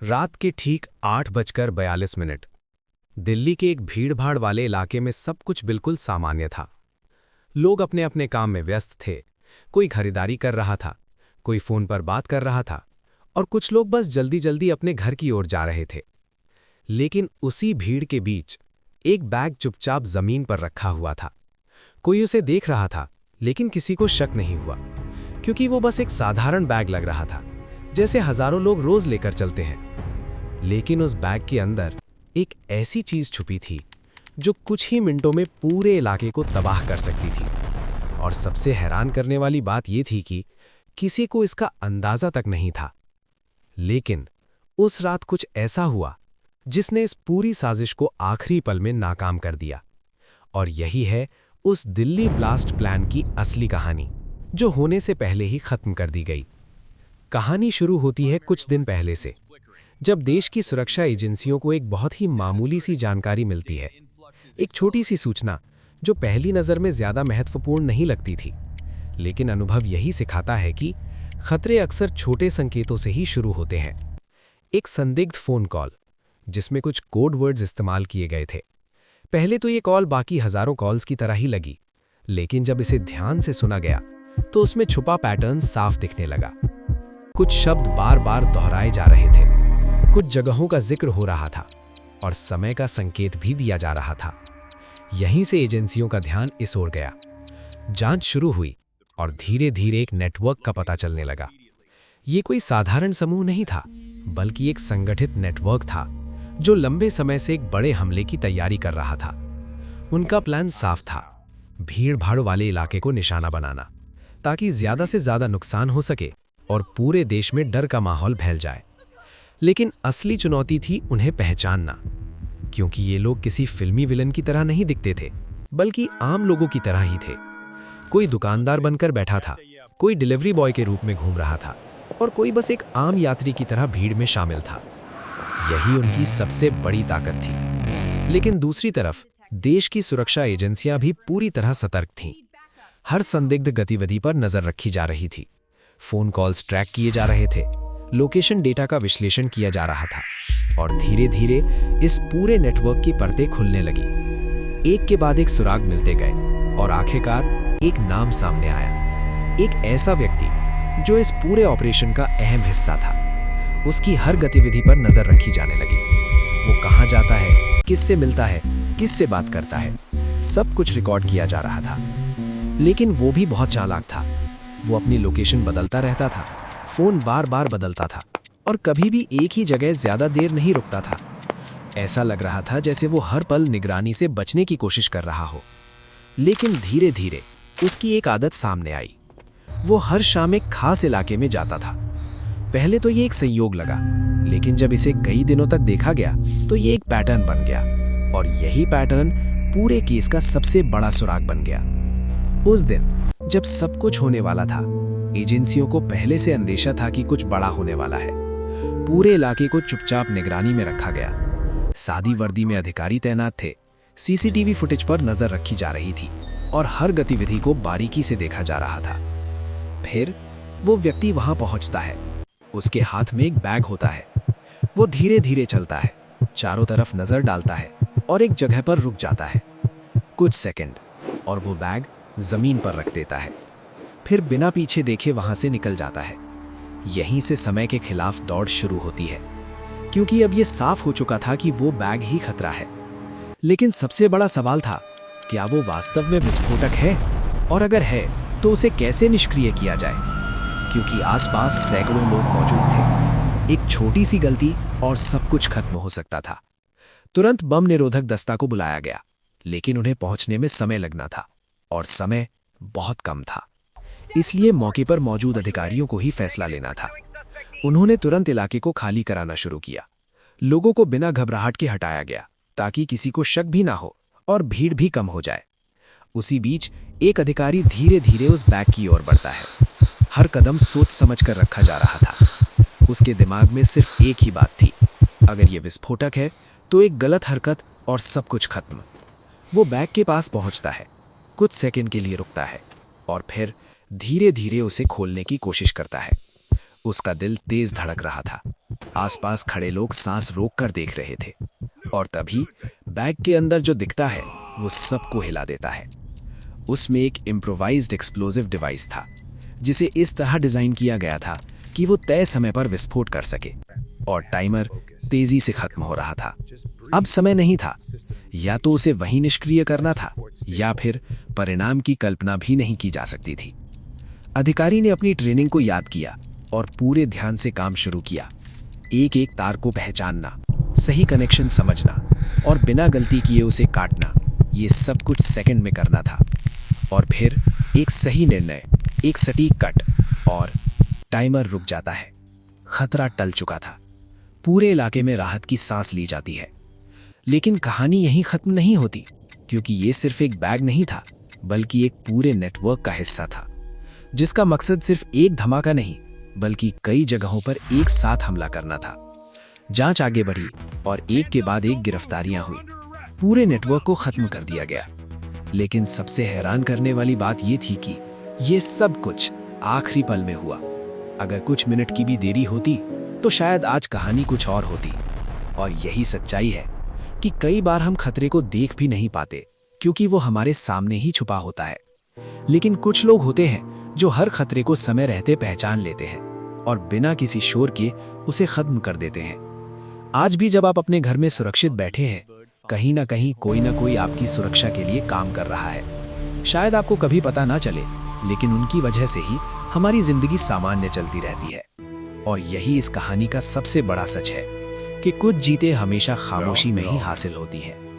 रात के ठीक 8:42। दिल्ली के एक भीड़भाड़ वाले इलाके में सब कुछ बिल्कुल सामान्य था। लोग अपने अपने काम में व्यस्त थे। कोई खरीदारी कर रहा था, कोई फोन पर बात कर रहा था और कुछ लोग बस जल्दी जल्दी अपने घर की ओर जा रहे थे। लेकिन उसी भीड़ के बीच एक बैग चुपचाप जमीन पर रखा हुआ था। कोई उसे देख रहा था, लेकिन किसी को शक नहीं हुआ, क्योंकि वो बस एक साधारण बैग लग रहा था, जैसे हजारों लोग रोज लेकर चलते हैं। लेकिन उस बैग के अंदर एक ऐसी चीज छुपी थी जो कुछ ही मिनटों में पूरे इलाके को तबाह कर सकती थी। और सबसे हैरान करने वाली बात यह थी कि किसी को इसका अंदाजा तक नहीं था। लेकिन उस रात कुछ ऐसा हुआ जिसने इस पूरी साजिश को आखिरी पल में नाकाम कर दिया। और यही है उस दिल्ली ब्लास्ट प्लान की असली कहानी, जो होने से पहले ही खत्म कर दी गई। कहानी शुरू होती है कुछ दिन पहले से, जब देश की सुरक्षा एजेंसियों को एक बहुत ही मामूली सी जानकारी मिलती है। एक छोटी सी सूचना जो पहली नज़र में ज़्यादा महत्वपूर्ण नहीं लगती थी, लेकिन अनुभव यही सिखाता है कि खतरे अक्सर छोटे संकेतों से ही शुरू होते हैं। एक संदिग्ध फ़ोन कॉल जिसमें कुछ कोड वर्ड्स इस्तेमाल किए गए थे। पहले तो ये कॉल बाकी हज़ारों कॉल्स की तरह ही लगी, लेकिन जब इसे ध्यान से सुना गया तो उसमें छुपा पैटर्न साफ दिखने लगा। कुछ शब्द बार बार दोहराए जा रहे थे, कुछ जगहों का जिक्र हो रहा था और समय का संकेत भी दिया जा रहा था। यहीं से एजेंसियों का ध्यान इस ओर गया। जांच शुरू हुई और धीरे धीरे एक नेटवर्क का पता चलने लगा। ये कोई साधारण समूह नहीं था, बल्कि एक संगठित नेटवर्क था जो लंबे समय से एक बड़े हमले की तैयारी कर रहा था। उनका प्लान साफ था, भीड़ भाड़ वाले इलाके को निशाना बनाना, ताकि ज्यादा से ज्यादा नुकसान हो सके और पूरे देश में डर का माहौल फैल जाए। लेकिन असली चुनौती थी उन्हें पहचानना, क्योंकि ये लोग किसी फिल्मी विलन की तरह नहीं दिखते थे, बल्कि आम लोगों की तरह ही थे। कोई दुकानदार बनकर बैठा था, कोई डिलीवरी बॉय के रूप में घूम रहा था और कोई बस एक आम यात्री की तरह भीड़ में शामिल था। यही उनकी सबसे बड़ी ताकत थी। लेकिन दूसरी तरफ देश की सुरक्षा एजेंसियां भी पूरी तरह सतर्क थीं। हर संदिग्ध गतिविधि पर नजर रखी जा रही थी। फोन कॉल्स ट्रैक किए जा रहे थे, लोकेशन डेटा का विश्लेषण किया जा रहा था और धीरे धीरे इस पूरे नेटवर्क की परतें खुलने लगी। एक के बाद एक सुराग मिलते गए और आखिरकार एक नाम सामने आया। एक ऐसा व्यक्ति जो इस पूरे ऑपरेशन का अहम हिस्सा था। उसकी हर गतिविधि पर नजर रखी जाने लगी। वो कहाँ जाता है, किससे मिलता है, किससे बात करता है, सब कुछ रिकॉर्ड किया जा रहा था। लेकिन वो भी बहुत चालाक था। वो अपनी लोकेशन बदलता रहता था, फोन बार बार बदलता था और कभी भी एक ही जगह ज्यादा देर नहीं रुकता था। ऐसा लग रहा था जैसे वो हर पल निगरानी से बचने की कोशिश कर रहा हो। लेकिन धीरे धीरे उसकी एक आदत सामने आई। वो हर शाम एक खास इलाके में जाता था। पहले तो ये एक संयोग लगा, लेकिन जब इसे कई दिनों तक देखा गया तो ये एक पैटर्न बन गया और यही पैटर्न पूरे केस का सबसे बड़ा सुराग बन गया। उस दिन जब सब कुछ होने वाला था, एजेंसियों को पहले से अंदेशा था कि कुछ बड़ा होने वाला है। पूरे इलाके को चुपचाप निगरानी में रखा गया। सादी वर्दी में अधिकारी तैनात थे, सीसीटीवी फुटेज पर नजर रखी जा रही थी और हर गतिविधि को बारीकी से देखा जा रहा था। फिर वो व्यक्ति वहां पहुंचता है। उसके हाथ में एक बैग होता है। वो धीरे धीरे चलता है, चारों तरफ नजर डालता है और एक जगह पर रुक जाता है। कुछ सेकंड और वो बैग जमीन पर रख देता है। फिर बिना पीछे देखे वहां से निकल जाता है। यहीं से समय के खिलाफ दौड़ शुरू होती है, क्योंकि अब ये साफ हो चुका था कि वो बैग ही खतरा है। लेकिन सबसे बड़ा सवाल था, क्या वो वास्तव में विस्फोटक है? और अगर है तो उसे कैसे निष्क्रिय किया जाए? क्योंकि आसपास सैकड़ों लोग मौजूद थे। एक छोटी सी गलती और सब कुछ खत्म हो सकता था। तुरंत बम निरोधक दस्ता को बुलाया गया, लेकिन उन्हें पहुंचने में समय लगना था और समय बहुत कम था। इसलिए मौके पर मौजूद अधिकारियों को ही फैसला लेना था। उन्होंने तुरंत इलाके को खाली कराना शुरू किया। लोगों को बिना घबराहट के हटाया गया, ताकि किसी को शक भी ना हो और भीड़ भी कम हो जाए। उसी बीच एक अधिकारी धीरे धीरे उस बैग की ओर बढ़ता है। हर कदम सोच समझ कर रखा जा रहा था। उसके दिमाग में सिर्फ एक ही बात थी, अगर ये विस्फोटक है तो एक गलत हरकत और सब कुछ खत्म। वो बैग के पास पहुंचता है, कुछ सेकंड के लिए रुकता है और फिर धीरे धीरे उसे खोलने की कोशिश करता है। उसका दिल तेज धड़क रहा था। आसपास खड़े लोग सांस रोककर देख रहे थे और तभी बैग के अंदर जो दिखता है वो सबको हिला देता है। उसमें एक इम्प्रोवाइज्ड एक्सप्लोसिव डिवाइस था जिसे इस तरह डिजाइन किया गया था कि वो तय समय पर विस्फोट कर सके और टाइमर तेजी से खत्म हो रहा था। अब समय नहीं था, या तो उसे वहीं निष्क्रिय करना था या फिर परिणाम की कल्पना भी नहीं की जा सकती थी। अधिकारी ने अपनी ट्रेनिंग को याद किया और पूरे ध्यान से काम शुरू किया। एक एक तार को पहचानना, सही कनेक्शन समझना और बिना गलती किए उसे काटना, ये सब कुछ सेकंड में करना था। और फिर एक सही निर्णय, एक सटीक कट और टाइमर रुक जाता है। खतरा टल चुका था। पूरे इलाके में राहत की सांस ली जाती है। लेकिन कहानी यहीं खत्म नहीं होती, क्योंकि ये सिर्फ एक बैग नहीं था, बल्कि एक पूरे नेटवर्क का हिस्सा था, जिसका मकसद सिर्फ एक धमाका नहीं बल्कि कई जगहों पर एक साथ हमला करना था। जांच आगे बढ़ी और एक के बाद एक गिरफ्तारियां हुई। पूरे नेटवर्क को खत्म कर दिया गया। लेकिन सबसे हैरान करने वाली बात यह थी कि ये सब कुछ आखिरी पल में हुआ। अगर कुछ मिनट की भी देरी होती तो शायद आज कहानी कुछ और होती। और यही सच्चाई है कि कई बार हम खतरे को देख भी नहीं पाते, क्योंकि वो हमारे सामने ही छुपा होता है। लेकिन कुछ लोग होते हैं जो हर खतरे को समय रहते पहचान लेते हैं और बिना किसी शोर के उसे खत्म कर देते हैं। आज भी जब आप अपने घर में सुरक्षित बैठे हैं, कहीं ना कहीं कोई ना कोई आपकी सुरक्षा के लिए काम कर रहा है। शायद आपको कभी पता ना चले, लेकिन उनकी वजह से ही हमारी जिंदगी सामान्य चलती रहती है। और यही इस कहानी का सबसे बड़ा सच है कि कुछ जीतें हमेशा खामोशी में ही हासिल होती हैं।